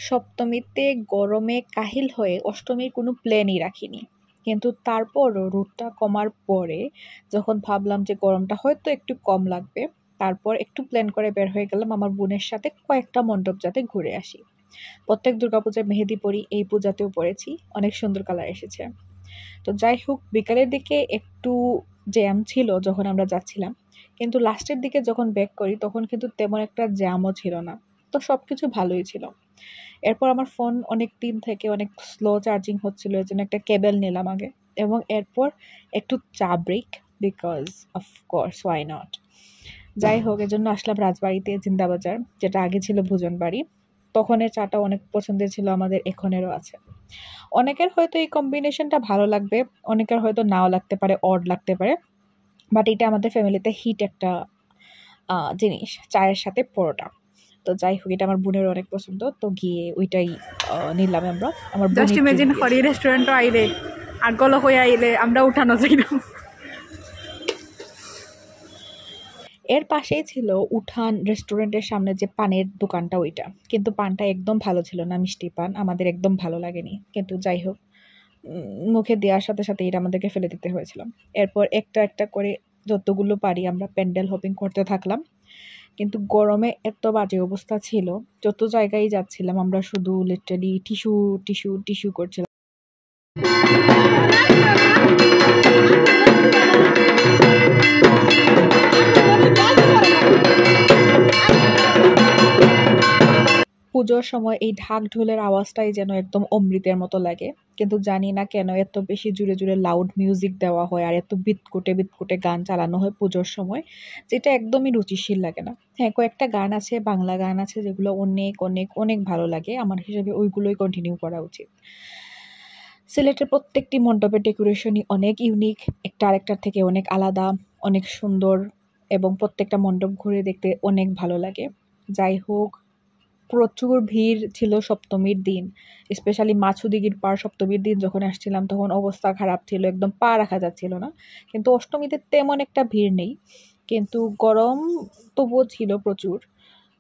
সপ্তমীতে গরমে কাহিল হয়ে অষ্টমীর কোনো প্ল্যানই রাখিনি। কিন্তু তারপরও রোদটা কমার পরে যখন ভাবলাম যে গরমটা হয়তো একটু কম লাগবে, তারপর একটু প্ল্যান করে বের হয়ে গেলাম আমার বোনের সাথে কয়েকটা মণ্ডপ যাতে ঘুরে আসি। প্রত্যেক দুর্গাপূজায় মেহেদি পরি, এই পূজাতেও পরেছি, অনেক সুন্দর কালার এসেছে। তো যাই হোক, বিকালের দিকে একটু জ্যাম ছিল যখন আমরা যাচ্ছিলাম, কিন্তু লাস্টের দিকে যখন ব্যাক করি তখন কিন্তু তেমন একটা জ্যামও ছিল না। তো সব কিছু ভালোই ছিল। এরপর আমার ফোন অনেক দিন থেকে অনেক স্লো চার্জিং হচ্ছিল, এর জন্য একটা কেবল নিলাম আগে, এবং এরপর একটু চা break, because of course why not. যাই হোক, এজন্য আসলাম রাজবাড়িতে, জিন্দাবাজার, যেটা আগে ছিল ভোজন বাড়ি। তখনের চাটা অনেক পছন্দের ছিল আমাদের, এখনেরও আছে। অনেকের হয়তো এই কম্বিনেশনটা ভালো লাগবে, অনেকের হয়তো নাও লাগতে পারে, অড লাগতে পারে, বাট এটা আমাদের ফ্যামিলিতে হিট একটা জিনিস, চায়ের সাথে পরোটা। তো যাই হোক, এটা আমার বোনের অনেক পছন্দ, তো গিয়ে ওইটাই নিলাম আমরা। আমার জাস্ট ইমাজিন হরি রেস্টুরেন্ট আইলে আর গল হয়ে আইলে আমরা উঠানো যাই না। এর পাশেই ছিল উঠান রেস্টুরেন্টের সামনে যে পানের দোকানটা, ওইটা কিন্তু পানটা একদম ভালো ছিল না, মিষ্টি পান, আমাদের একদম ভালো লাগেনি। কিন্তু যাই হোক, মুখে দেওয়ার সাথে সাথে এটা আমাদেরকে ফেলে দিতে হয়েছিল। এরপর একটা একটা করে যতগুলো পারি আমরা প্যান্ডেল হপিং করতে থাকলাম। কিন্তু গরমে এত বাজে অবস্থা ছিল, যত জায়গায় যাচ্ছিলাম আমরা শুধু লিটারালি টিস্যু টিস্যু টিস্যু করছিলাম। পুজোর সময় এই ঢাক ঢোলের আওয়াজটাই যেন একদম অমৃতের মতো লাগে। কিন্তু জানি না কেন এত বেশি জুড়ে জুড়ে লাউড মিউজিক দেওয়া হয় আর এত বিতকুটে বিতকুটে গান চালানো হয় পুজোর সময়, যেটা একদমই রুচিশীল লাগে না। হ্যাঁ, কয়েকটা গান আছে, বাংলা গান আছে, যেগুলো অনেক অনেক অনেক ভালো লাগে, আমার হিসেবে ওইগুলোই কন্টিনিউ করা উচিত। সিলেটের প্রত্যেকটি মণ্ডপের ডেকোরেশনই অনেক ইউনিক, একটা আরেকটার থেকে অনেক আলাদা, অনেক সুন্দর, এবং প্রত্যেকটা মণ্ডপ ঘুরে দেখতে অনেক ভালো লাগে। যাই হোক, প্রচুর ভিড় ছিল সপ্তমীর দিন, স্পেশালি মাছুদিঘির পাড় সপ্তমীর দিন যখন আসছিলাম তখন অবস্থা খারাপ ছিল, একদম পা রাখা যাচ্ছিল না। কিন্তু অষ্টমীতে তেমন একটা ভিড় নেই, কিন্তু গরম তবুও ছিল প্রচুর।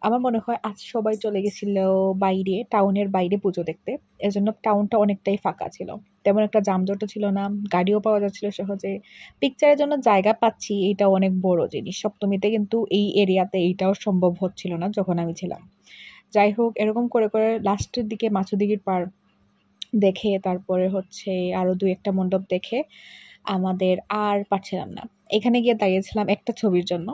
আমার মনে হয় আজ সবাই চলে গেছিল বাইরে, টাউনের বাইরে পুজো দেখতে, এজন্য টাউনটা অনেকটাই ফাঁকা ছিল, তেমন একটা যানজটও ছিল না, গাড়িও পাওয়া যাচ্ছিল সহজে। পিকচারের জন্য জায়গা পাচ্ছি, এটা অনেক বড় জিনিস। সপ্তমীতে কিন্তু এই এরিয়াতে এইটাও সম্ভব হচ্ছিল না যখন আমি ছিলাম। যাই হোক, এরকম করে করে লাস্টের দিকে মাছুদিঘির পাড় দেখে, তারপরে হচ্ছে আরও দু একটা মণ্ডপ দেখে আমাদের আর পারছিলাম না। এখানে গিয়ে দাঁড়িয়েছিলাম একটা ছবির জন্য,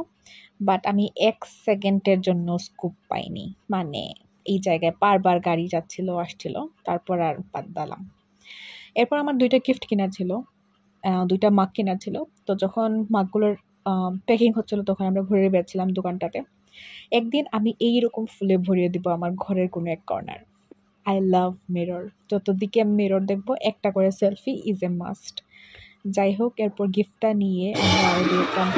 বাট আমি 1 সেকেন্ডের জন্য স্কুপ পাইনি। মানে এই জায়গায় বারবার গাড়ি যাচ্ছিল আসছিল, তারপর আর বাদ দিলাম। এরপর আমার 2টা গিফট কেনার ছিল, 2টা মাগ কেনার ছিল। তো যখন মাগগুলোর প্যাকিং হচ্ছিল তখন আমরা ঘুরে বেড়াচ্ছিলাম দোকানটাতে। একদিন আমি এইরকম ফুলে ভরিয়ে দিব আমার ঘরের কোনো এক কর্নার। আই লাভ মিরর, যতদিকে আমি মিরর দেখবো একটা করে সেলফি ইজ এ মাস্ট। যাই হোক, এরপর গিফটটা নিয়ে আমরা আরও দেখলাম।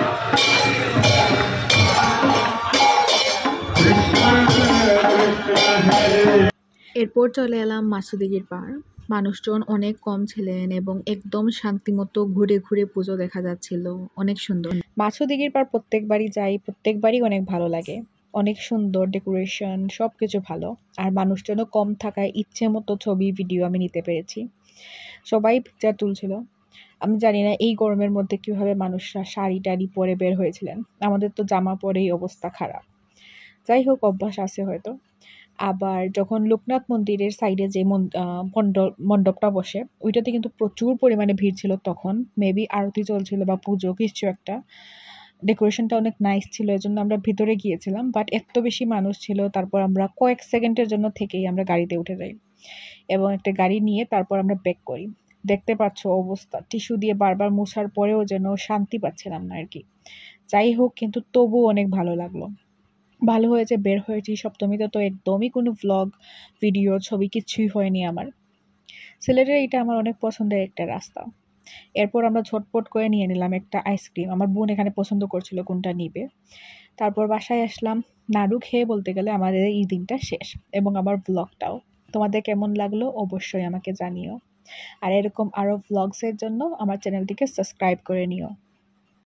এরপর চলে এলাম মাছুদিঘির পাড়। মানুষজন অনেক কম ছিলেন এবং একদম শান্তিমতো ঘুরে ঘুরে পুজো দেখা যাচ্ছিল, অনেক সুন্দর। মাছুদিঘির পাড় প্রত্যেকবারই যাই, প্রত্যেকবারই অনেক ভালো লাগে, অনেক সুন্দর ডেকোরেশন, সব কিছু ভালো। আর মানুষজনও কম থাকায় ইচ্ছে মতো ছবি ভিডিও আমি নিতে পেরেছি, সবাই পিকচার তুলছিল। আমি জানি না এই গরমের মধ্যে কীভাবে মানুষরা শাড়ি টাড়ি পরে বের হয়েছিলেন, আমাদের তো জামা পরেই অবস্থা খারাপ। যাই হোক, অভ্যাস আছে হয়তো। আবার যখন লোকনাথ মন্দিরের সাইডে যে মণ্ডপটা বসে, ওইটাতে কিন্তু প্রচুর পরিমাণে ভিড় ছিল তখন, মেবি আরতি চলছিল বা পুজো কিছু একটা। ডেকোরেশনটা অনেক নাইস ছিল, এজন্য আমরা ভিতরে গিয়েছিলাম, বাট এত বেশি মানুষ ছিল, তারপর আমরা কয়েক সেকেন্ডের জন্য থেকেই আমরা গাড়িতে উঠে যাই এবং একটা গাড়ি নিয়ে তারপর আমরা ব্যাক করি। দেখতে পাচ্ছ অবস্থা, টিস্যু দিয়ে বারবার মোছার পরেও যেন শান্তি পাচ্ছিলাম না আর কি। যাই হোক, কিন্তু তবুও অনেক ভালো লাগলো, ভালো হয়েছে বের হয়েছি। সপ্তমীতে তো একদমই কোনো ভ্লগ ভিডিও ছবি কিচ্ছুই হয়নি আমার। সিলেটের এটা আমার অনেক পছন্দের একটা রাস্তা। এরপর আমরা ঝটপট করে নিয়ে নিলাম একটা আইসক্রিম, আমার বোন এখানে পছন্দ করছিল কোনটা নিবে। তারপর বাসায় আসলাম, নাড়ু খেয়ে বলতে গেলে আমাদের এই দিনটা শেষ, এবং আমার ভ্লগটাও। তোমাদের কেমন লাগলো অবশ্যই আমাকে জানিও, আর এরকম আরও ভ্লগসের জন্য আমার চ্যানেলটিকে সাবস্ক্রাইব করে নিও।